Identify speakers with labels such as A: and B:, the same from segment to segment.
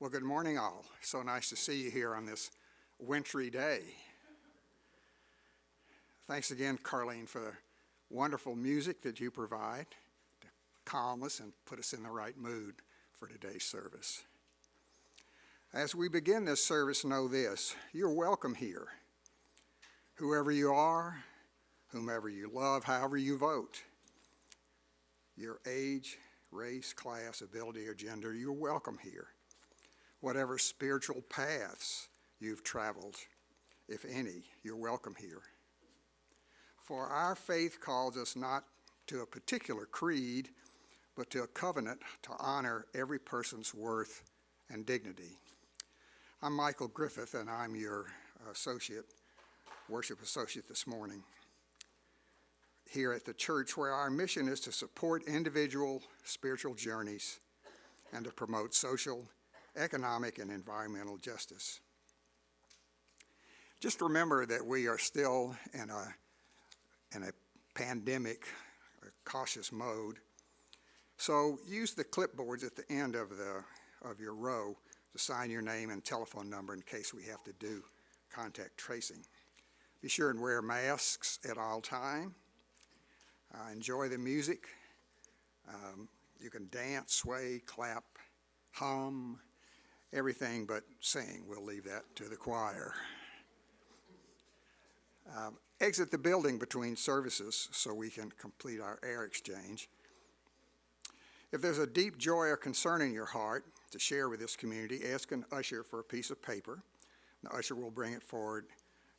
A: Well, good morning, all. So nice to see you here on this wintry day. Thanks again, Carlene, for the wonderful music that you provide to calm us and put us in the right mood for today's service. As we begin this service, know this: you're welcome here. Whoever you are, whomever you love, however you vote, your age, race, class, ability, or gender, you're welcome here. Whatever spiritual paths you've traveled, if any, you're welcome here. For our faith calls us not to a particular creed, but to a covenant to honor every person's worth and dignity. I'm Michael Griffith, and I'm your worship associate this morning here at the church, where our mission is to support individual spiritual journeys and to promote social, economic, and environmental justice. Just remember that we are still in a pandemic, a cautious mode. So use the clipboards at the end of your row to sign your name and telephone number in case we have to do contact tracing. Be sure and wear masks at all time. Enjoy the music. You can dance, sway, clap, hum, everything but sing. We'll leave that to the choir. Exit the building between services so we can complete our air exchange. If there's a deep joy or concern in your heart to share with this community, ask an usher for a piece of paper. The usher will bring it forward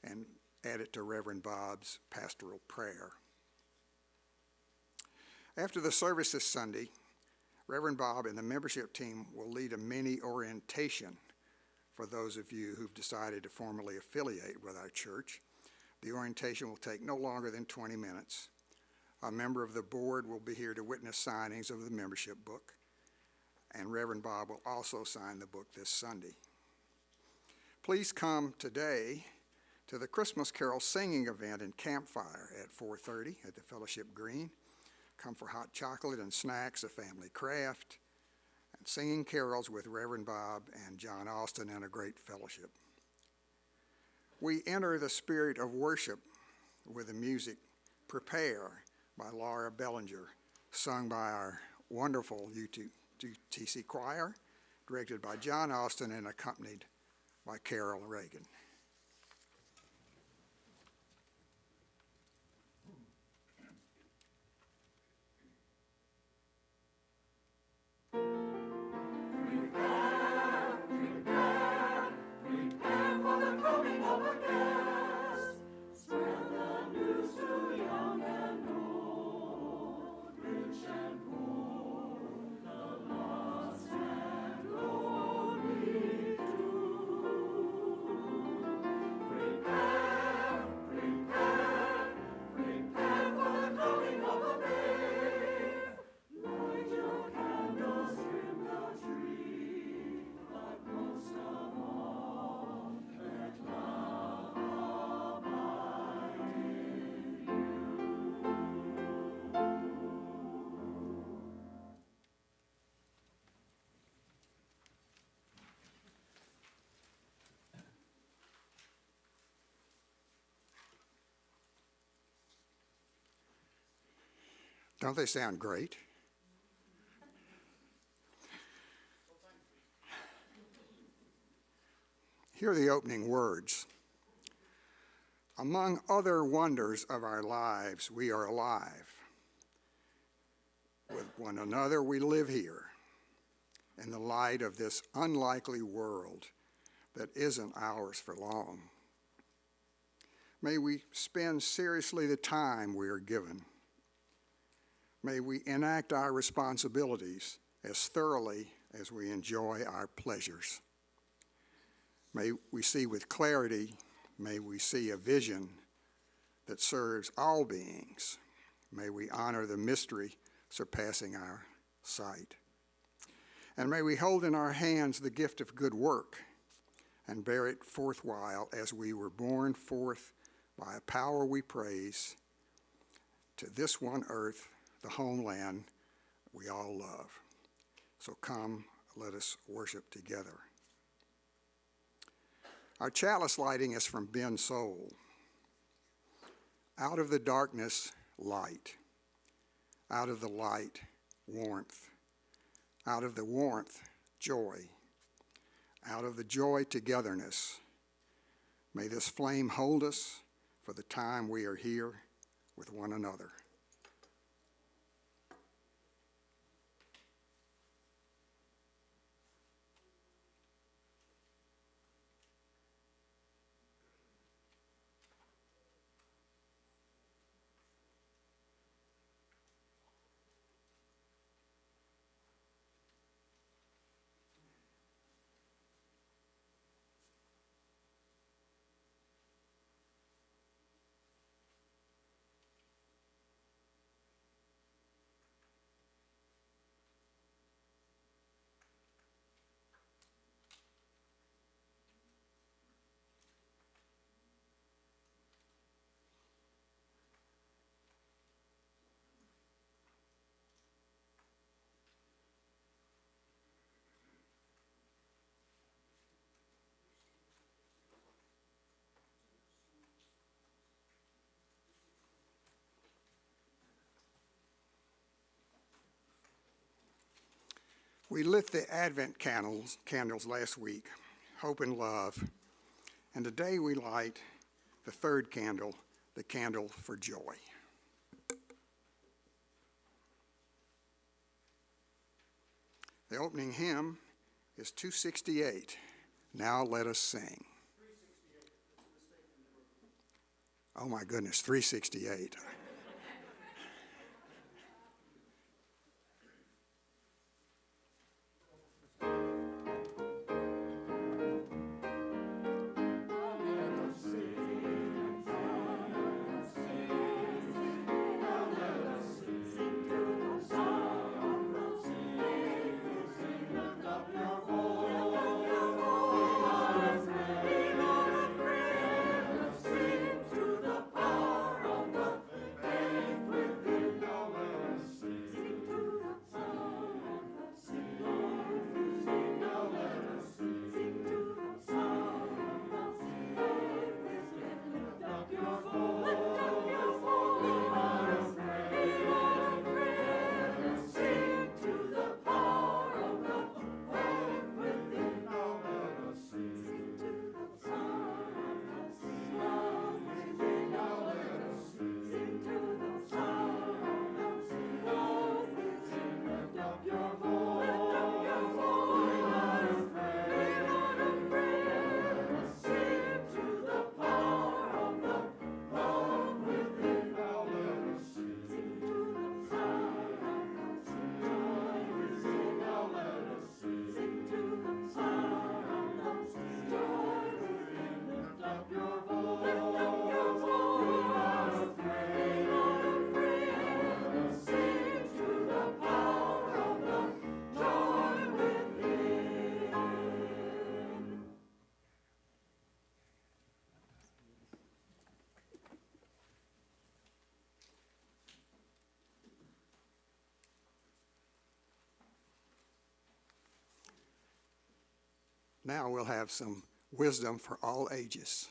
A: and add it to Reverend Bob's pastoral prayer. After the service this Sunday, Reverend Bob and the membership team will lead a mini orientation for those of you who've decided to formally affiliate with our church. The orientation will take no longer than 20 minutes. A member of the board will be here to witness signings of the membership book, and Reverend Bob will also sign the book this Sunday. Please come today to the Christmas Carol singing event in Campfire at 4:30 at the Fellowship Green. Come for hot chocolate and snacks, a family craft, and singing carols with Reverend Bob and John Austin and a great fellowship. We enter the spirit of worship with the music Prepare by Laura Bellinger, sung by our wonderful UTC choir, directed by John Austin and accompanied by Carol Reagan. Don't they sound great? Here are the opening words. Among other wonders of our lives, we are alive. With one another, we live here in the light of this unlikely world that isn't ours for long. May we spend seriously the time we are given. May we enact our responsibilities as thoroughly as we enjoy our pleasures. May we see with clarity, may we see a vision that serves all beings. May we honor the mystery surpassing our sight. And may we hold in our hands the gift of good work and bear it forthwhile as we were born forth by a power we praise to this one earth, the homeland we all love. So come, let us worship together. Our chalice lighting is from Ben Soul. Out of the darkness, light. Out of the light, warmth. Out of the warmth, joy. Out of the joy, togetherness. May this flame hold us for the time we are here with one another. We lit the Advent candles last week, hope and love, and today we light the third candle, the candle for joy. The opening hymn is 268, Now Let Us Sing. Oh my goodness, 368. Now we'll have some wisdom for all ages.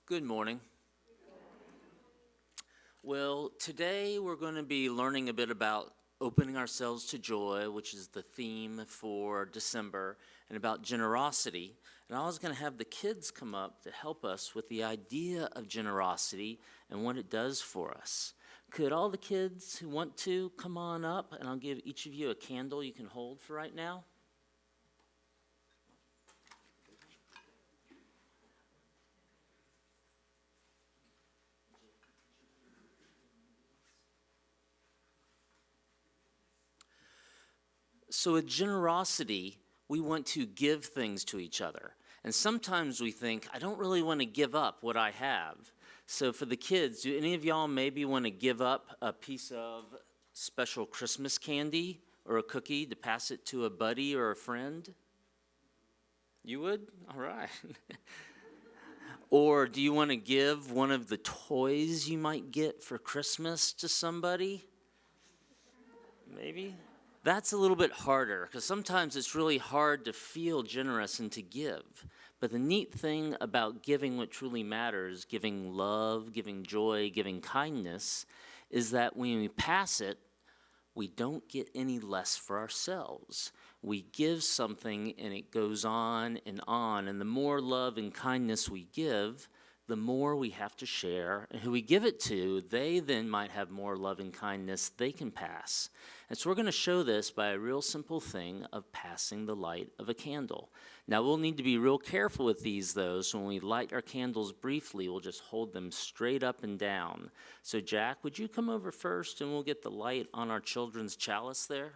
B: Good morning. Well, today we're going to be learning a bit about opening ourselves to joy, which is the theme for December, and about generosity. And I was going to have the kids come up to help us with the idea of generosity and what it does for us. Could all the kids who want to come on up, and I'll give each of you a candle you can hold for right now. So with generosity, we want to give things to each other. And sometimes we think, I don't really want to give up what I have. So for the kids, do any of y'all maybe want to give up a piece of special Christmas candy or a cookie to pass it to a buddy or a friend? You would? All right. Or do you want to give one of the toys you might get for Christmas to somebody? Maybe? That's a little bit harder because sometimes it's really hard to feel generous and to give. But the neat thing about giving what truly matters, giving love, giving joy, giving kindness, is that when we pass it, we don't get any less for ourselves. We give something and it goes on. And the more love and kindness we give, the more we have to share. And who we give it to, they then might have more love and kindness they can pass. And so we're going to show this by a real simple thing of passing the light of a candle. Now we'll need to be real careful with these though, so when we light our candles briefly, we'll just hold them straight up and down. So Jack, would you come over first and we'll get the light on our children's chalice there?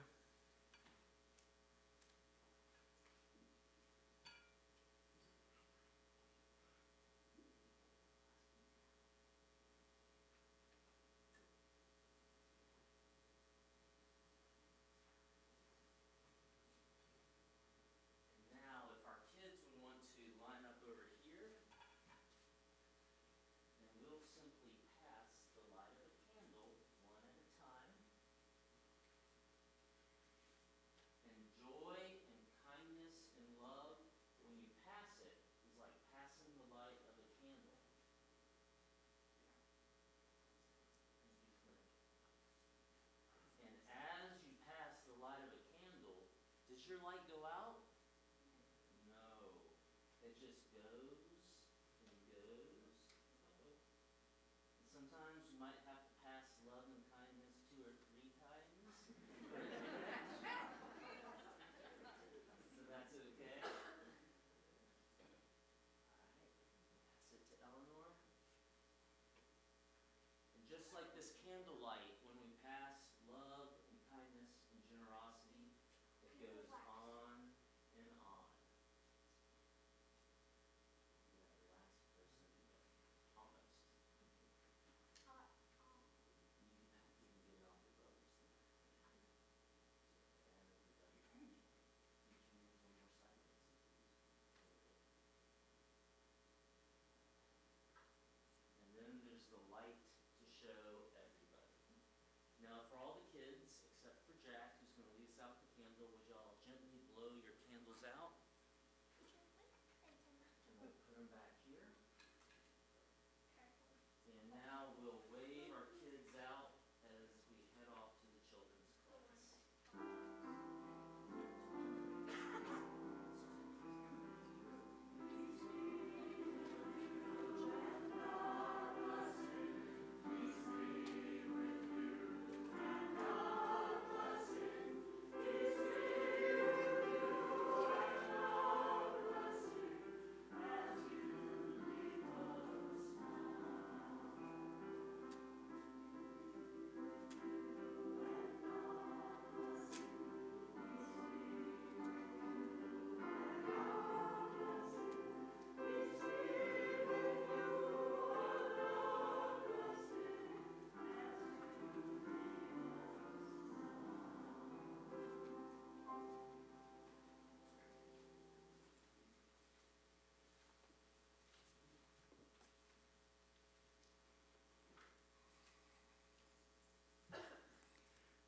B: Does your light go out? No. It just goes and goes. No. And sometimes you might have to pass love and kindness 2 or 3 times. So that's okay. All right. Pass it to Eleanor. And just like this candlelight, when we pass love and kindness and generosity, it goes on and on. Yeah, the last person, but almost. You can get it off your brothers there. And everybody. Reach your hands one more sideways, please. And then there's the light to show everybody. Now for all the kids, except for Jack, who's going to lead us out the candle, would y'all gently blow your candles out? And we'll put them back here. And now we'll wave our kids out as we head off to the children's class.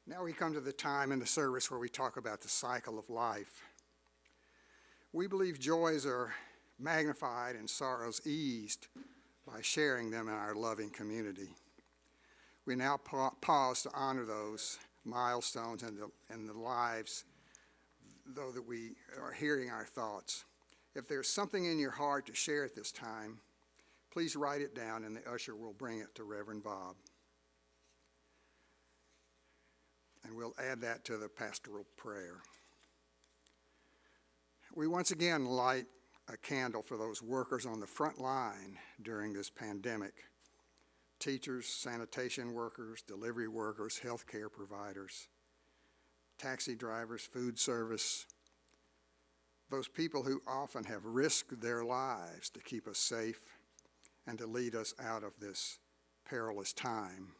A: Now we come to the time in the service where we talk about the cycle of life. We believe joys are magnified and sorrows eased by sharing them in our loving community. We now pause to honor those milestones in the lives, though that we are hearing our thoughts. If there's something in your heart to share at this time, please write it down and the usher will bring it to Reverend Bob. And we'll add that to the pastoral prayer. We once again light a candle for those workers on the front line during this pandemic. Teachers, sanitation workers, delivery workers, healthcare providers, taxi drivers, food service, those people who often have risked their lives to keep us safe and to lead us out of this perilous time.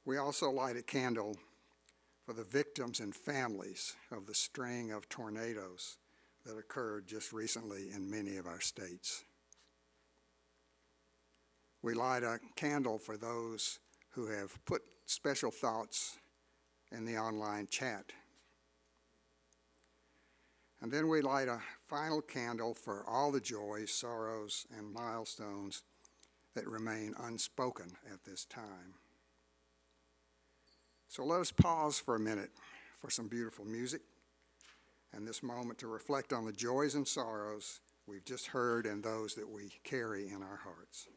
A: We also light a candle for the victims and families of the string of tornadoes that occurred just recently in many of our states. We light a candle for those who have put special thoughts in the online chat. And then we light a final candle for all the joys, sorrows, and milestones that remain unspoken at this time. So let us pause for a minute for some beautiful music and this moment to reflect on the joys and sorrows we've just heard and those that we carry in our hearts.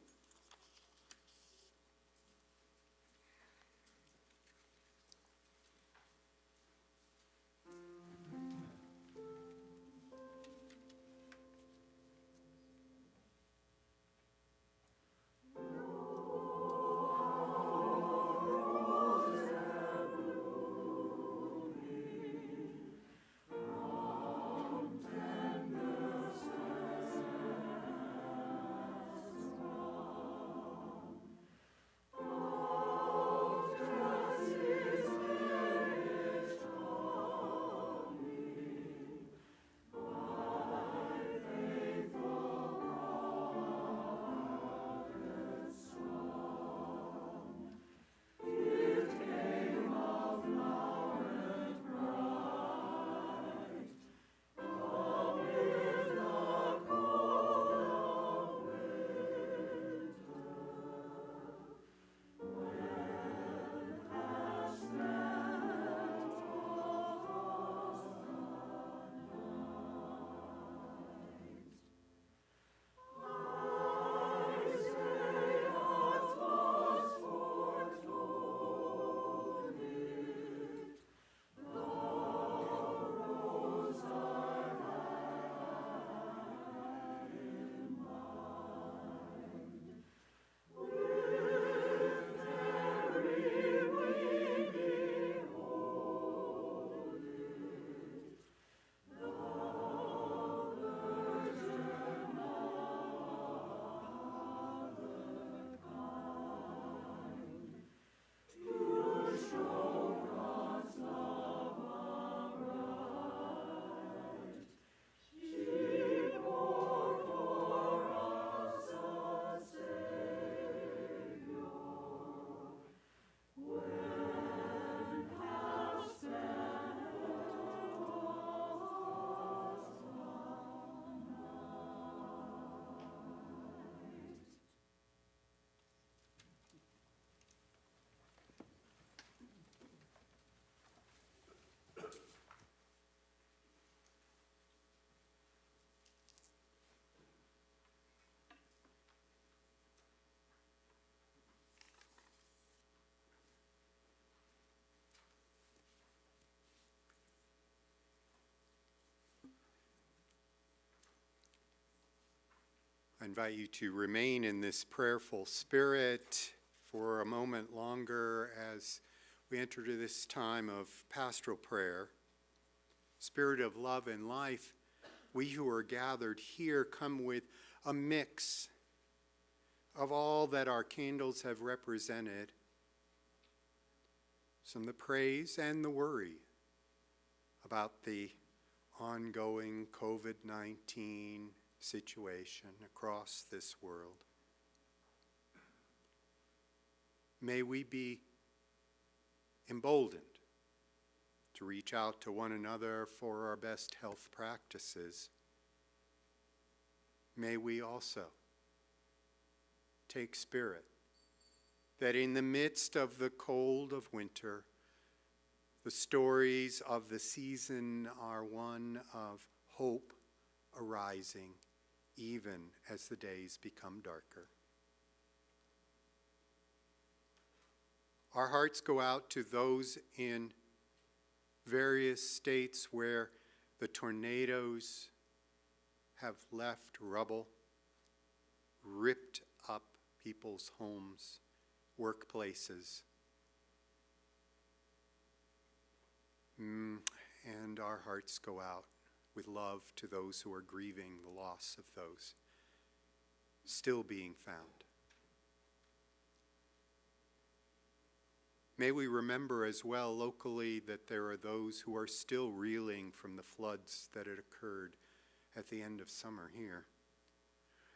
C: I invite you to remain in this prayerful spirit for a moment longer as we enter to this time of pastoral prayer. Spirit of love and life, we who are gathered here come with a mix of all that our candles have represented, some of the praise and the worry about the ongoing COVID-19 situation across this world. May we be emboldened to reach out to one another for our best health practices. May we also take spirit that in the midst of the cold of winter, the stories of the season are one of hope arising even as the days become darker. Our hearts go out to those in various states where the tornadoes have left rubble, ripped up people's homes, workplaces. And our hearts go out with love to those who are grieving the loss of those still being found. May we remember as well locally that there are those who are still reeling from the floods that had occurred at the end of summer here.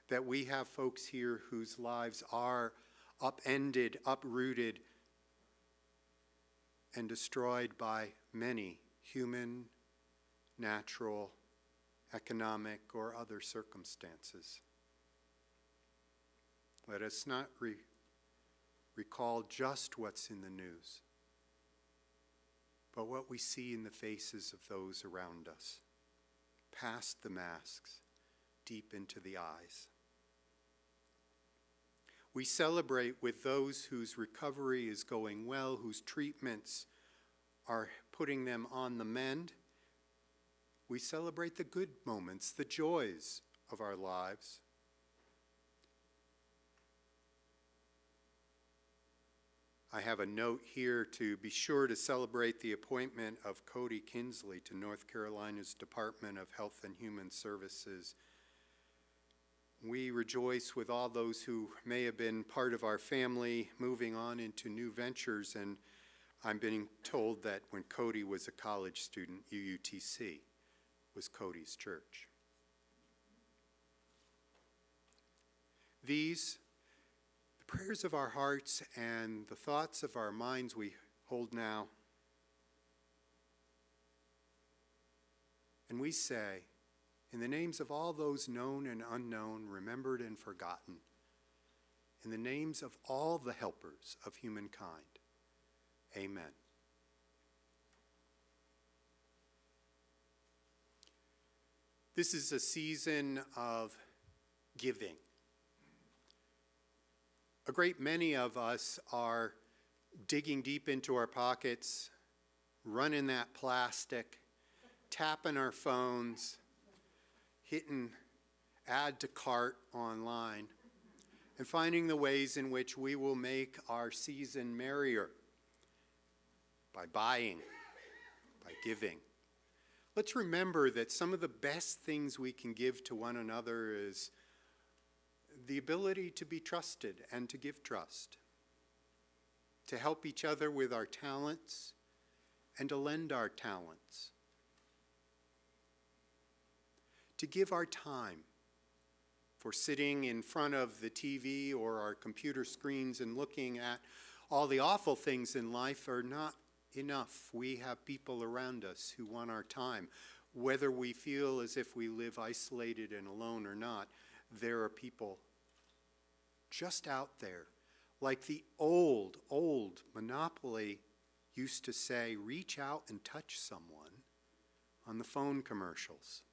C: That we have folks here whose lives are upended, uprooted, and destroyed by many human, natural, economic, or other circumstances. Let us not recall just what's in the news, but what we see in the faces of those around us, past the masks, deep into the eyes. We celebrate with those whose recovery is going well, whose treatments are putting them on the mend. We celebrate the good moments, the joys of our lives. I have a note here to be sure to celebrate the appointment of Cody Kinsley to North Carolina's Department of Health and Human Services. We rejoice with all those who may have been part of our family moving on into new ventures, and I'm being told that when Cody was a college student, UUTC was Cody's church. These, the prayers of our hearts and the thoughts of our minds we hold now, and we say, in the names of all those known and unknown, remembered and forgotten, in the names of all the helpers of humankind, amen. This is a season of giving. A great many of us are digging deep into our pockets, running that plastic, tapping our phones, hitting add to cart online, and finding the ways in which we will make our season merrier by buying, by giving. Let's remember that some of the best things we can give to one another is the ability to be trusted and to give trust, to help each other with our talents and to lend our talents, to give our time for sitting in front of the TV or our computer screens and looking at all the awful things in life are not enough. We have people around us who want our time. Whether we feel as if we live isolated and alone or not, there are people just out there. Like the old Monopoly used to say, reach out and touch someone on the phone commercials.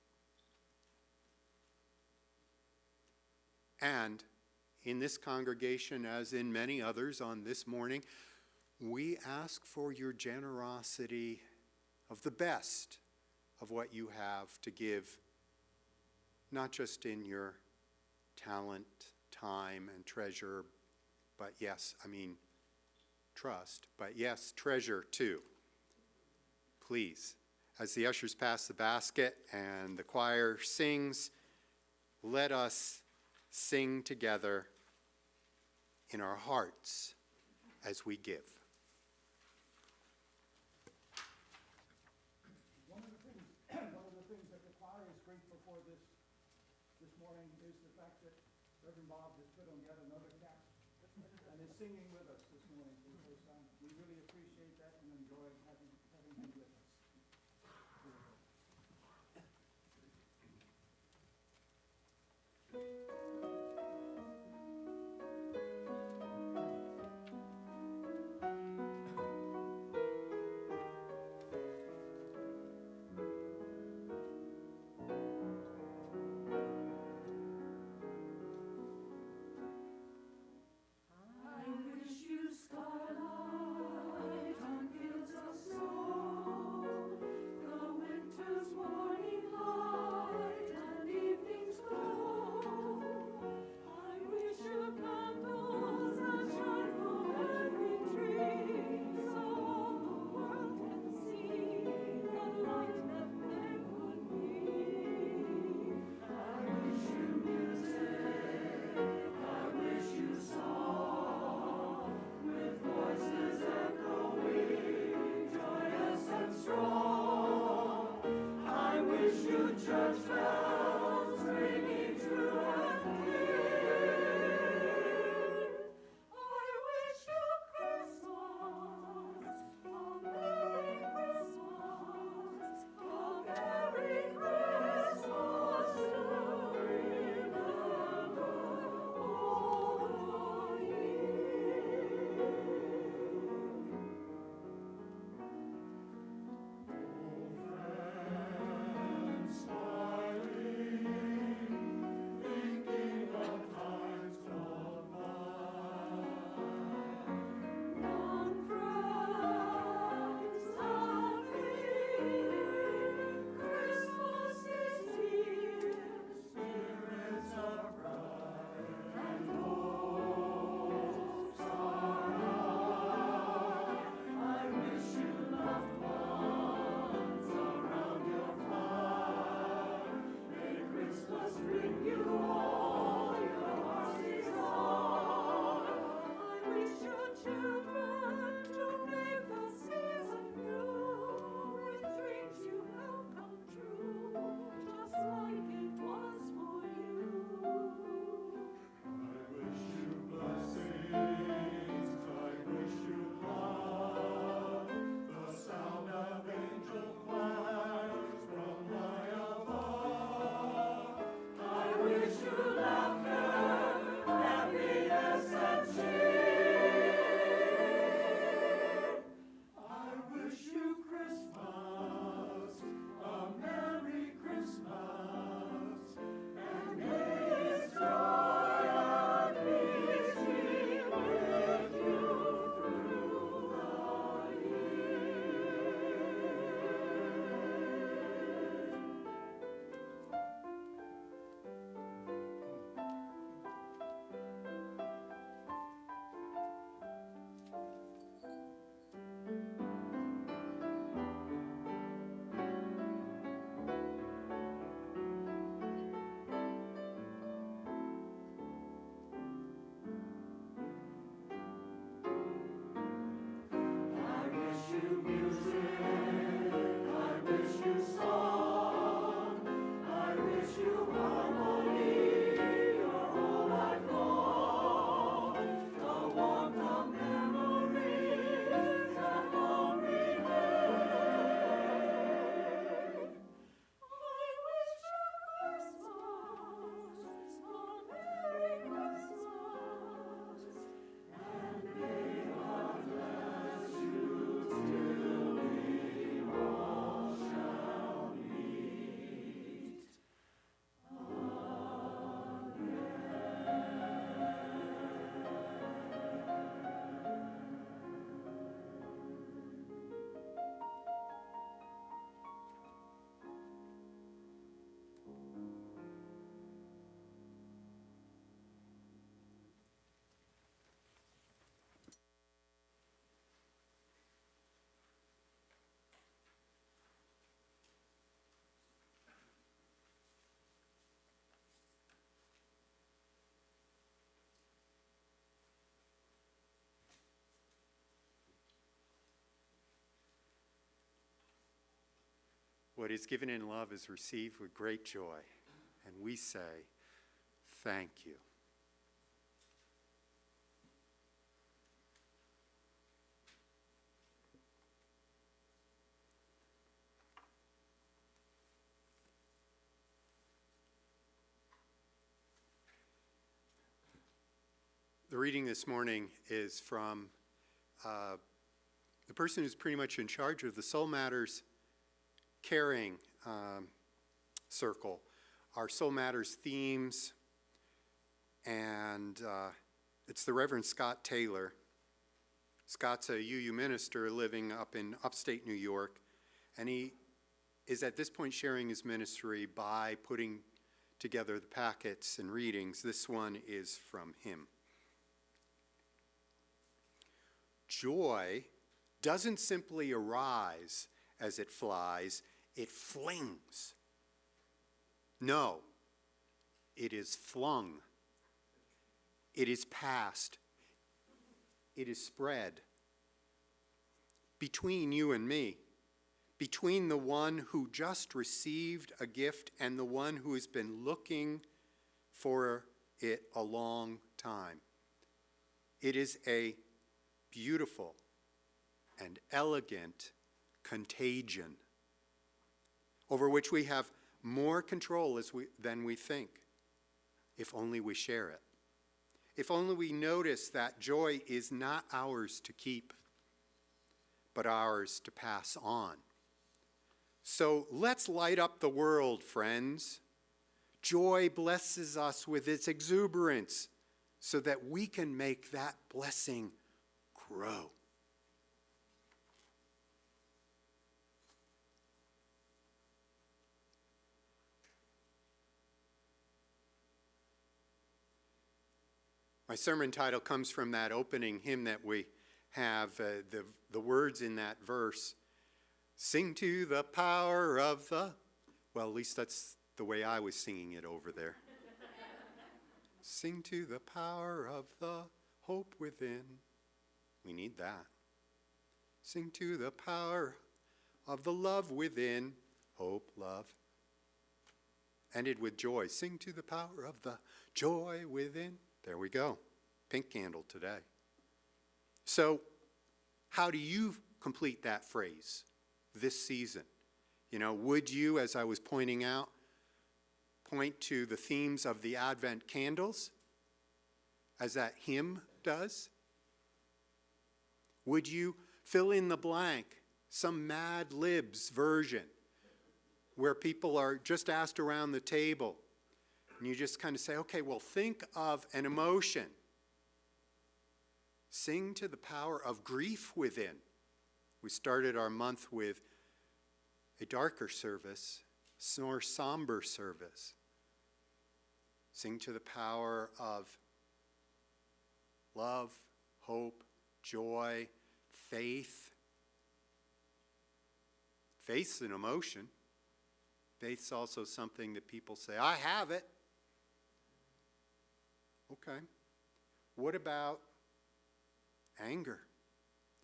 C: And in this congregation, as in many others on this morning, we ask for your generosity of the best of what you have to give, not just in your talent, time, and treasure, but trust, but yes, treasure too. Please, as the ushers pass the basket and the choir sings, let us sing together in our hearts as we give.
D: One of the things that the choir is grateful for this morning is the fact that Reverend Bob has put on yet another cap and is singing with us this morning for the first time. We really appreciate that and enjoy having him with us.
E: I wish you scarlet
C: What is given in love is received with great joy. And we say, thank you. The reading this morning is from the person who's pretty much in charge of the Soul Matters Caring Circle, our Soul Matters themes, and it's the Reverend Scott Taylor. Scott's a UU minister living up in upstate New York, and he is at this point sharing his ministry by putting together the packets and readings. This one is from him. Joy doesn't simply arise as it flies, it flings. No, it is flung. It is passed. It is spread. Between you and me, between the one who just received a gift and the one who has been looking for it a long time. It is a beautiful and elegant contagion over which we have more control than we think, if only we share it. If only we notice that joy is not ours to keep, but ours to pass on. So let's light up the world, friends. Joy blesses us with its exuberance so that we can make that blessing grow. My sermon title comes from that opening hymn that we have, the words in that verse. Sing to the power of the, well, at least that's the way I was singing it over there. Sing to the power of the hope within. We need that. Sing to the power of the love within. Hope, love. Ended with joy. Sing to the power of the joy within. There we go. Pink candle today. So, how do you complete that phrase this season? You know, would you, as I was pointing out, point to the themes of the Advent candles, as that hymn does? Would you fill in the blank, some Mad Libs version, where people are just asked around the table, and you just kind of say, okay, well, think of an emotion. Sing to the power of grief within. We started our month with a darker service, more somber service. Sing to the power of love, hope, joy, faith. Faith's an emotion. Faith's also something that people say, I have it. Okay. What about anger?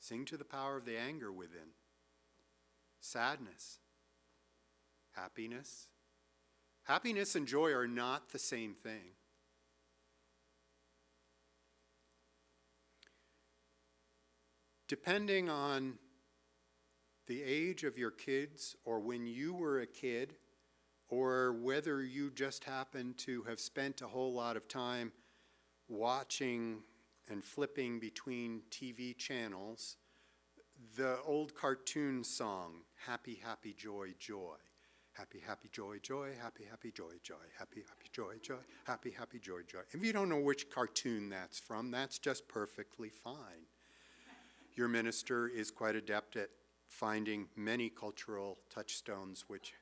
C: Sing to the power of the anger within. Sadness. Happiness. Happiness and joy are not the same thing. Depending on the age of your kids, or when you were a kid, or whether you just happen to have spent a whole lot of time watching and flipping between TV channels, the old cartoon song, Happy, Happy, Joy, Joy. Happy, happy, joy, joy, happy, happy, joy, joy, happy, happy, joy, joy, happy, happy, joy, joy. If you don't know which cartoon that's from, that's just perfectly fine. Your minister is quite adept at finding many cultural touchstones which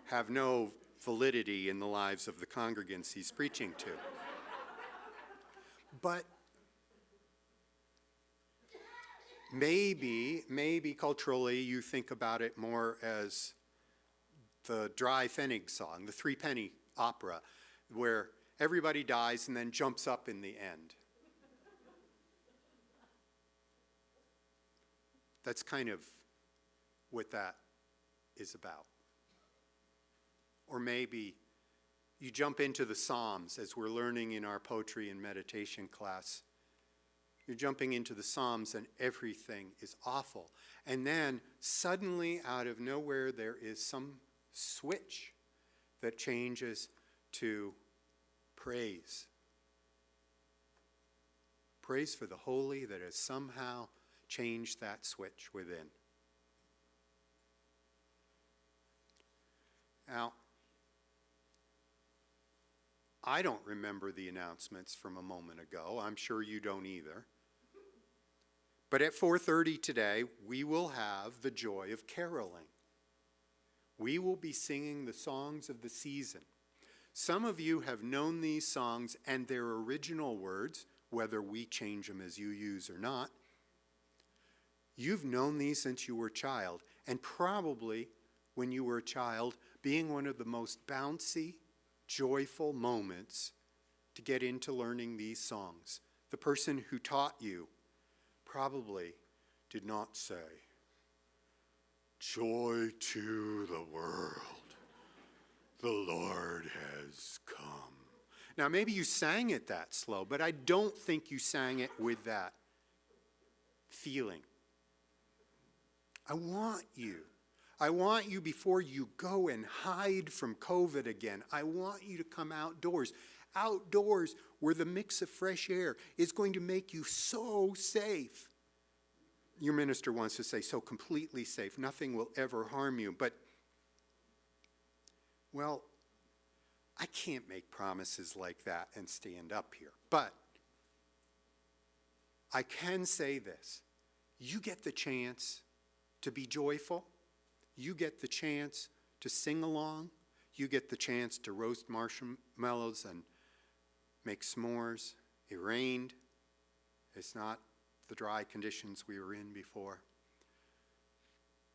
C: have no validity in the lives of the congregants he's preaching to. But maybe culturally you think about it more as the Dry Pfennig song, the Threepenny Opera, where everybody dies and then jumps up in the end. That's kind of what that is about. Or maybe you jump into the Psalms, as we're learning in our poetry and meditation class. You're jumping into the Psalms and everything is awful. And then suddenly out of nowhere there is some switch that changes to praise. Praise for the holy that has somehow changed that switch within. Now, I don't remember the announcements from a moment ago. I'm sure you don't either. But at 4:30 today, we will have the joy of caroling. We will be singing the songs of the season. Some of you have known these songs and their original words, whether we change them as you use or not. You've known these since you were a child, and probably when you were a child, being one of the most bouncy, joyful moments to get into learning these songs. The person who taught you probably did not say, "Joy to the world, the Lord has come." Now, maybe you sang it that slow, but I don't think you sang it with that feeling. I want you before you go and hide from COVID again. I want you to come outdoors. Outdoors where the mix of fresh air is going to make you so safe. Your minister wants to say so completely safe. Nothing will ever harm you. But, well, I can't make promises like that and stand up here. But I can say this. You get the chance to be joyful. You get the chance to sing along. You get the chance to roast marshmallows and make s'mores. It rained. It's not the dry conditions we were in before.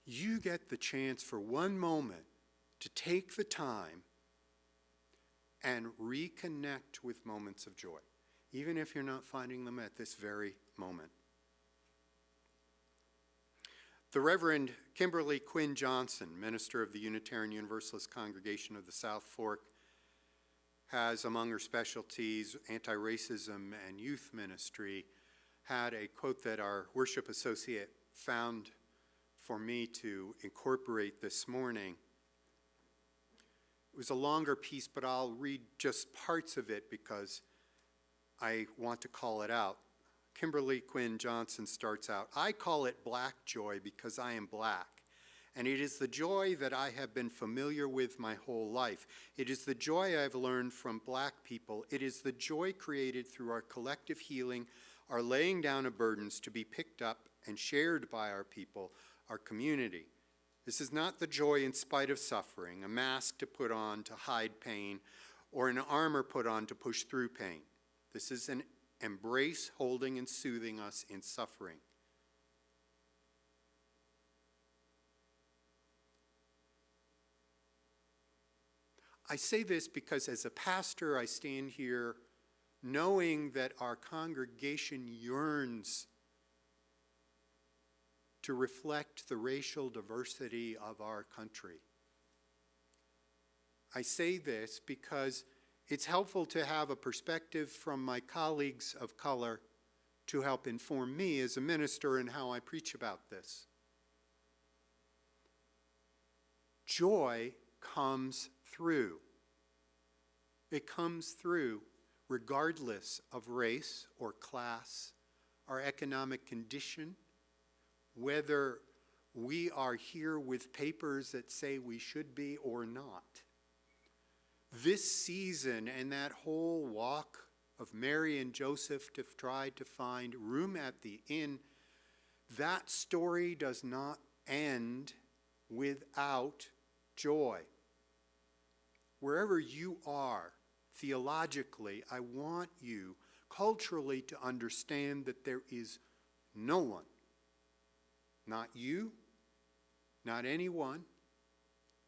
C: You get the chance for one moment to take the time and reconnect with moments of joy, even if you're not finding them at this very moment. The Reverend Kimberly Quinn Johnson, minister of the Unitarian Universalist Congregation of the South Fork, has among her specialties anti-racism and youth ministry, had a quote that our worship associate found for me to incorporate this morning. It was a longer piece, but I'll read just parts of it because I want to call it out. Kimberly Quinn Johnson starts out, "I call it black joy because I am black, and it is the joy that I have been familiar with my whole life. It is the joy I've learned from black people. It is the joy created through our collective healing, our laying down of burdens to be picked up and shared by our people, our community. This is not the joy in spite of suffering, a mask to put on to hide pain, or an armor put on to push through pain. This is an embrace holding and soothing us in suffering." I say this because as a pastor, I stand here knowing that our congregation yearns to reflect the racial diversity of our country. I say this because it's helpful to have a perspective from my colleagues of color to help inform me as a minister in how I preach about this. Joy comes through. It comes through regardless of race or class, our economic condition, whether we are here with papers that say we should be or not. This season and that whole walk of Mary and Joseph to try to find room at the inn, that story does not end without joy. Wherever you are, theologically, I want you culturally to understand that there is no one, not you, not anyone,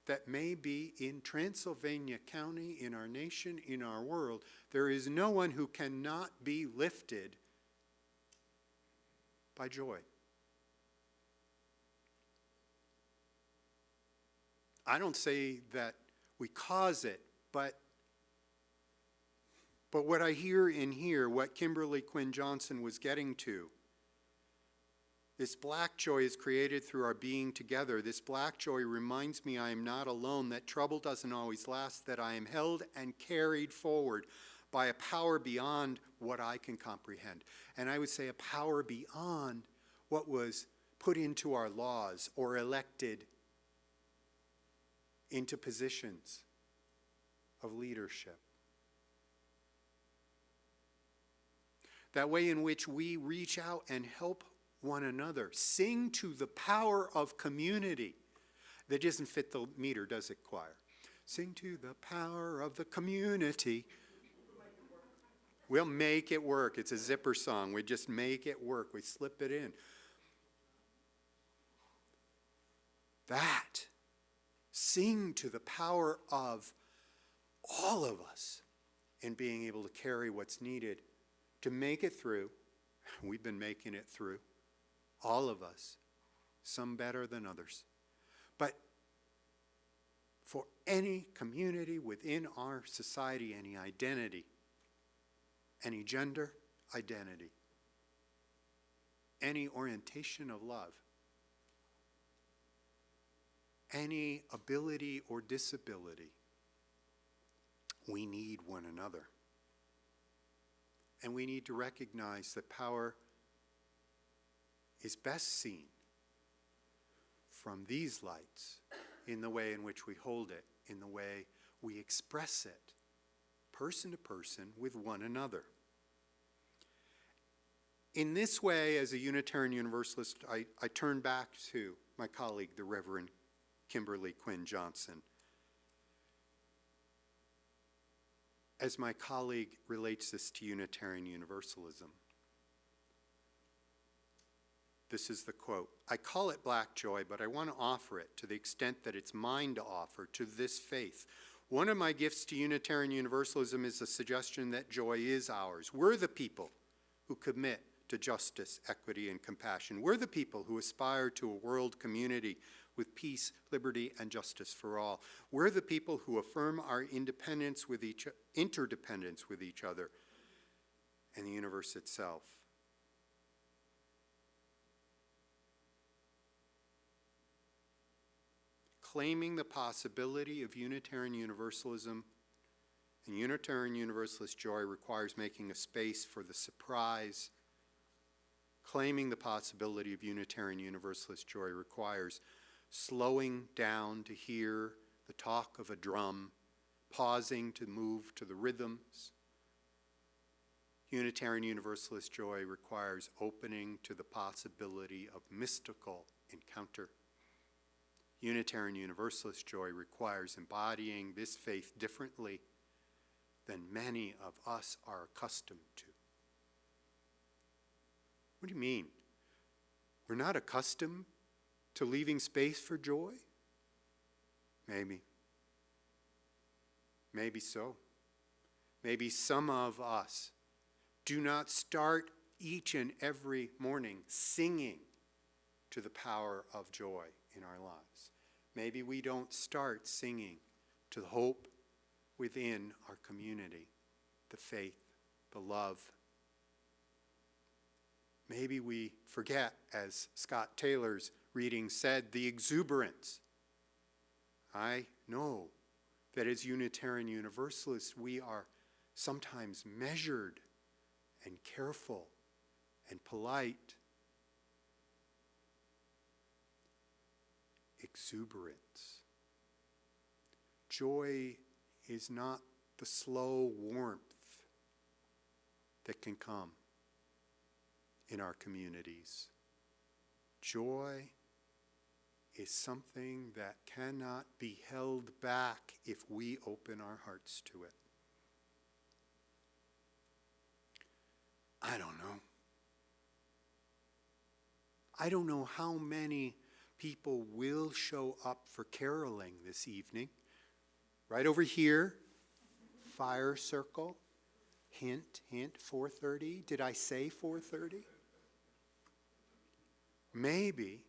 C: that may be in Transylvania County, in our nation, in our world. There is no one who cannot be lifted by joy. I don't say that we cause it, but what I hear in here, what Kimberly Quinn Johnson was getting to, this black joy is created through our being together. This black joy reminds me I am not alone, that trouble doesn't always last, that I am held and carried forward by a power beyond what I can comprehend. And I would say a power beyond what was put into our laws or elected into positions of leadership. That way in which we reach out and help one another, sing to the power of community. That doesn't fit the meter, does it, choir? Sing to the power of the community. We'll make it work. It's a zipper song. We just make it work. We slip it in. That, sing to the power of all of us in being able to carry what's needed to make it through. We've been making it through. All of us, some better than others. But for any community within our society, any identity, any gender identity, any orientation of love, any ability or disability, we need one another. And we need to recognize that power is best seen from these lights in the way in which we hold it, in the way we express it, person to person with one another. In this way, as a Unitarian Universalist, I turn back to my colleague, the Reverend Kimberly Quinn Johnson. As my colleague relates this to Unitarian Universalism, this is the quote. I call it black joy, but I want to offer it to the extent that it's mine to offer to this faith. One of my gifts to Unitarian Universalism is the suggestion that joy is ours. We're the people who commit to justice, equity, and compassion. We're the people who aspire to a world community with peace, liberty, and justice for all. We're the people who affirm our interdependence with each other and the universe itself. Claiming the possibility of Unitarian Universalism and Unitarian Universalist joy requires making a space for the surprise. Claiming the possibility of Unitarian Universalist joy requires slowing down to hear the talk of a drum, pausing to move to the rhythms. Unitarian Universalist joy requires opening to the possibility of mystical encounter. Unitarian Universalist joy requires embodying this faith differently than many of us are accustomed to. What do you mean? We're not accustomed to leaving space for joy? Maybe. Maybe so. Maybe some of us do not start each and every morning singing to the power of joy in our lives. Maybe we don't start singing to the hope within our community, the faith, the love. Maybe we forget, as Scott Taylor's reading said, the exuberance. I know that as Unitarian Universalists, we are sometimes measured and careful and polite. Exuberance. Joy is not the slow warmth that can come in our communities. Joy is something that cannot be held back if we open our hearts to it. I don't know. I don't know how many people will show up for caroling this evening. Right over here, fire circle. Hint, hint, 4:30. Did I say 4:30? Maybe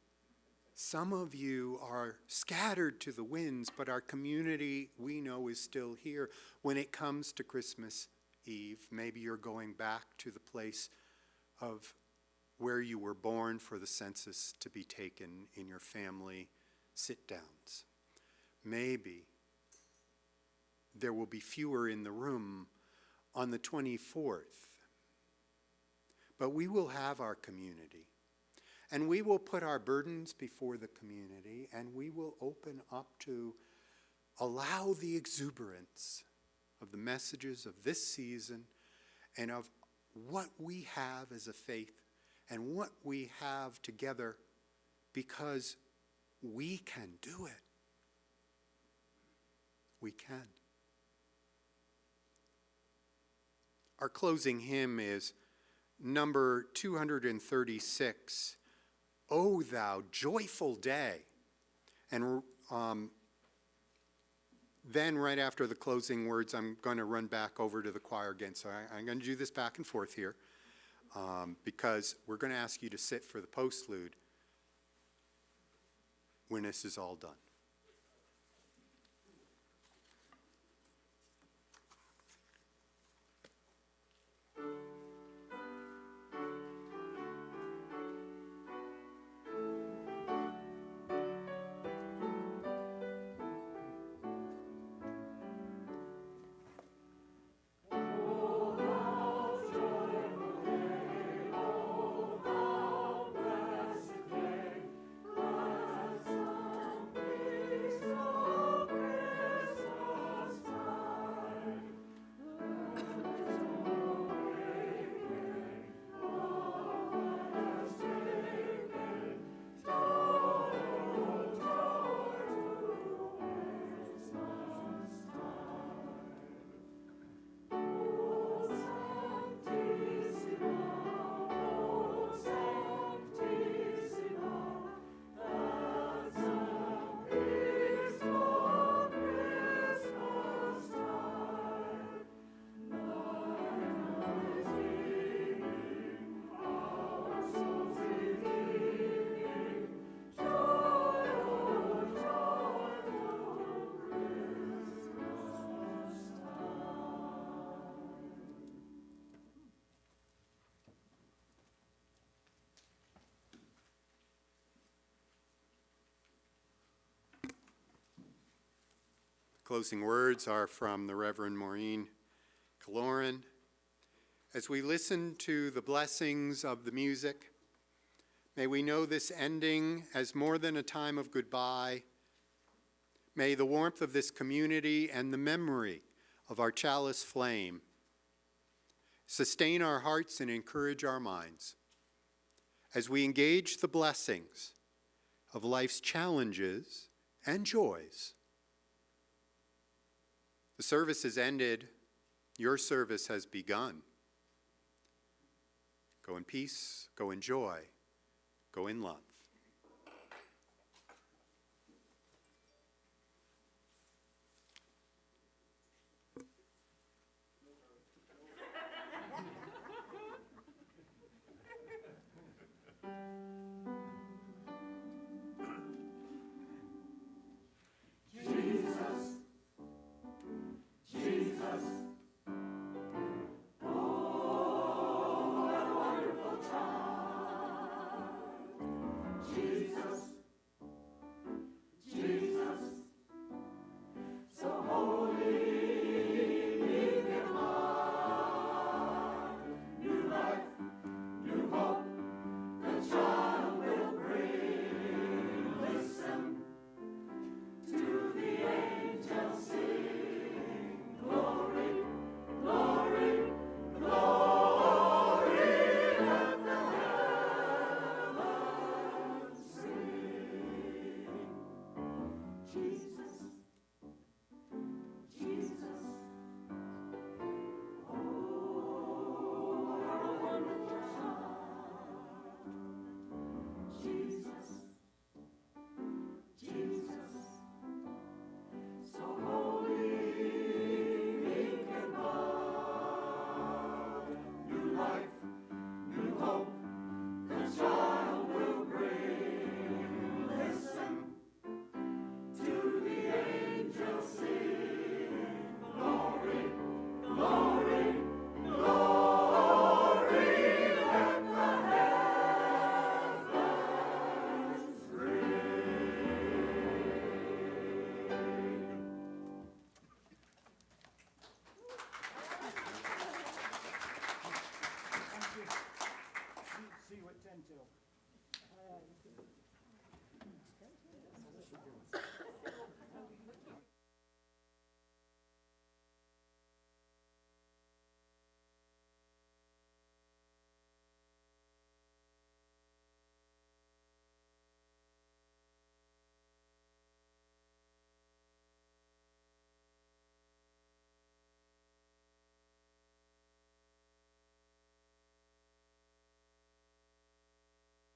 C: Some of you are scattered to the winds, but our community, we know, is still here. When it comes to Christmas Eve, maybe you're going back to the place of where you were born for the census to be taken in your family sit-downs. Maybe there will be fewer in the room on the 24th. But we will have our community. And we will put our burdens before the community, and we will open up to allow the exuberance of the messages of this season and of what we have as a faith and what we have together, because we can do it. We can. Our closing hymn is number 236, O Thou Joyful Day. And then right after the closing words, I'm going to run back over to the choir again. So I'm going to do this back and forth here because we're going to ask you to sit for the postlude when this is all done. Closing words are from the Reverend Maureen Caloran. As we listen to the blessings of the music, may we know this ending as more than a time of goodbye. May the warmth of this community and the memory of our chalice flame sustain our hearts and encourage our minds as we engage the blessings of life's challenges and joys. The service has ended. Your service has begun. Go in peace, go in joy, go in love.
E: Thanks for doing this.